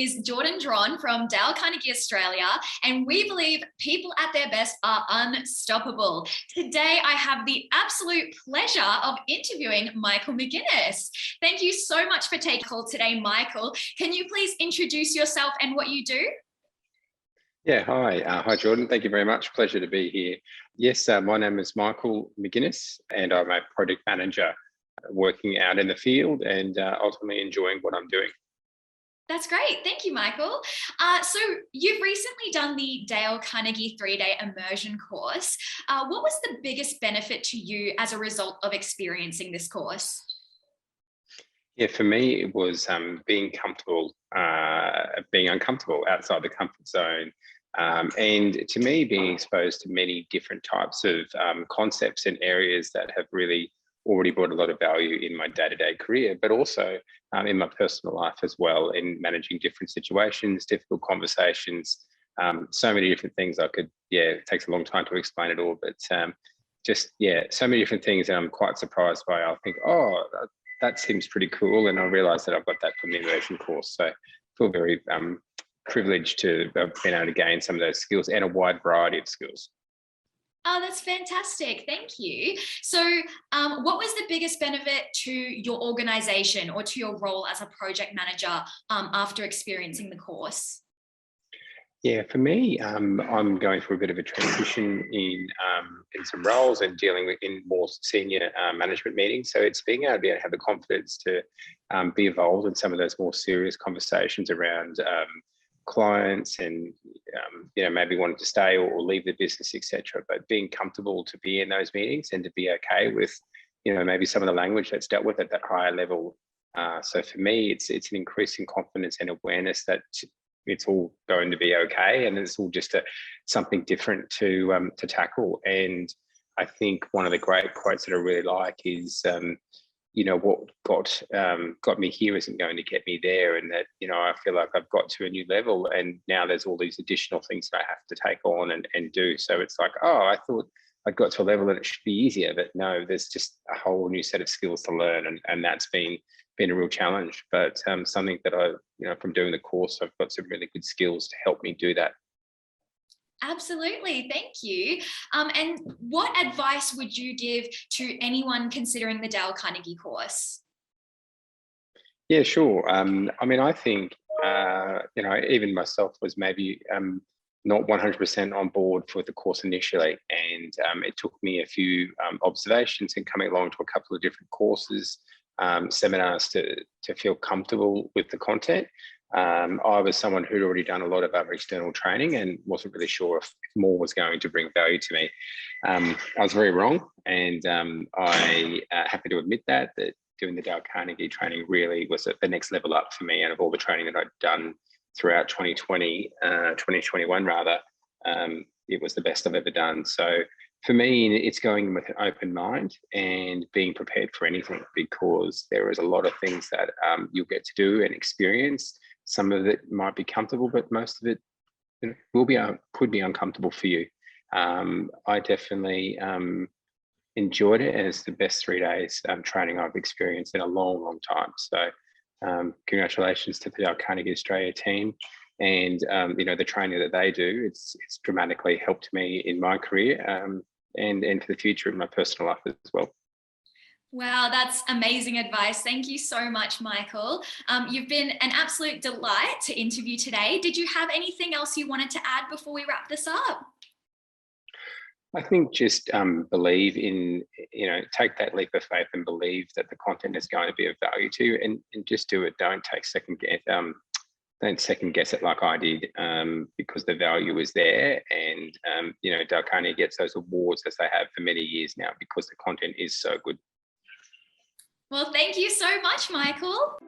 is Jordan Drawn from Dale Carnegie Australia, and we believe people at their best are unstoppable. Today, I have the absolute pleasure of interviewing Michael McGuinness. Thank you so much for taking the call today, Michael. Can you please introduce yourself and what you do? Yeah, hi. Hi, Jordan. Thank you very much. Pleasure to be here. Yes, my name is Michael McGuinness, and I'm a project manager working out in the field and ultimately enjoying what I'm doing. That's great. Thank you, Michael. So you've recently done the Dale Carnegie 3-day immersion course. What was the biggest benefit to you as a result of experiencing this course? Yeah, for me, it was being comfortable, being uncomfortable outside the comfort zone. And to me, being exposed to many different types of concepts and areas that have really already brought a lot of value in my day-to-day career, but also in my personal life as well, in managing different situations, difficult conversations, so many different things it takes a long time to explain it all, but so many different things that I'm quite surprised by. I'll think, oh, that seems pretty cool. And I realized that I've got that from the immersion course. So I feel very privileged to have been able to gain some of those skills and a wide variety of skills. Oh, that's fantastic. Thank you. So what was the biggest benefit to your organization or to your role as a project manager after experiencing the course? Yeah, for me, I'm going through a bit of a transition in some roles and dealing in more senior management meetings. So it's being able to have the confidence to be involved in some of those more serious conversations around clients and maybe wanting to stay or leave the business, etc. But being comfortable to be in those meetings and to be okay with maybe some of the language that's dealt with at that higher level. So for me, it's an increasing confidence and awareness that it's all going to be okay, and it's all just something different to tackle. And I think one of the great quotes that I really like is, what got me here isn't going to get me there, and that I feel like I've got to a new level, and now there's all these additional things that I have to take on and do. So it's like, oh, I thought I'd got to a level that it should be easier, but no, there's just a whole new set of skills to learn, and that's been a real challenge, but something that from doing the course, I've got some really good skills to help me do that. Absolutely. Thank you. And what advice would you give to anyone considering the Dale Carnegie course? Yeah, sure. I think, even myself was maybe not 100% on board for the course initially. And it took me a few observations and coming along to a couple of different courses, seminars to feel comfortable with the content. I was someone who'd already done a lot of other external training and wasn't really sure if more was going to bring value to me. I was very wrong, and I happy to admit that doing the Dale Carnegie training really was the next level up for me. And of all the training that I'd done throughout 2021 rather, it was the best I've ever done. So for me, it's going with an open mind and being prepared for anything, because there is a lot of things that you'll get to do and experience. Some of it might be comfortable, but most of it could be uncomfortable for you. I definitely enjoyed it, and it's the best 3 days training I've experienced in a long, long time. So congratulations to the Dale Carnegie Australia team. And the training that they do, it's dramatically helped me in my career and for the future in my personal life as well. Wow, that's amazing advice. Thank you so much, Michael. You've been an absolute delight to interview today. Did you have anything else you wanted to add before we wrap this up? I think just believe in, take that leap of faith and believe that the content is going to be of value to you, and just do it. Don't second guess it like I did, because the value is there. And Dale Carnegie gets those awards as they have for many years now because the content is so good. Well, thank you so much, Michael.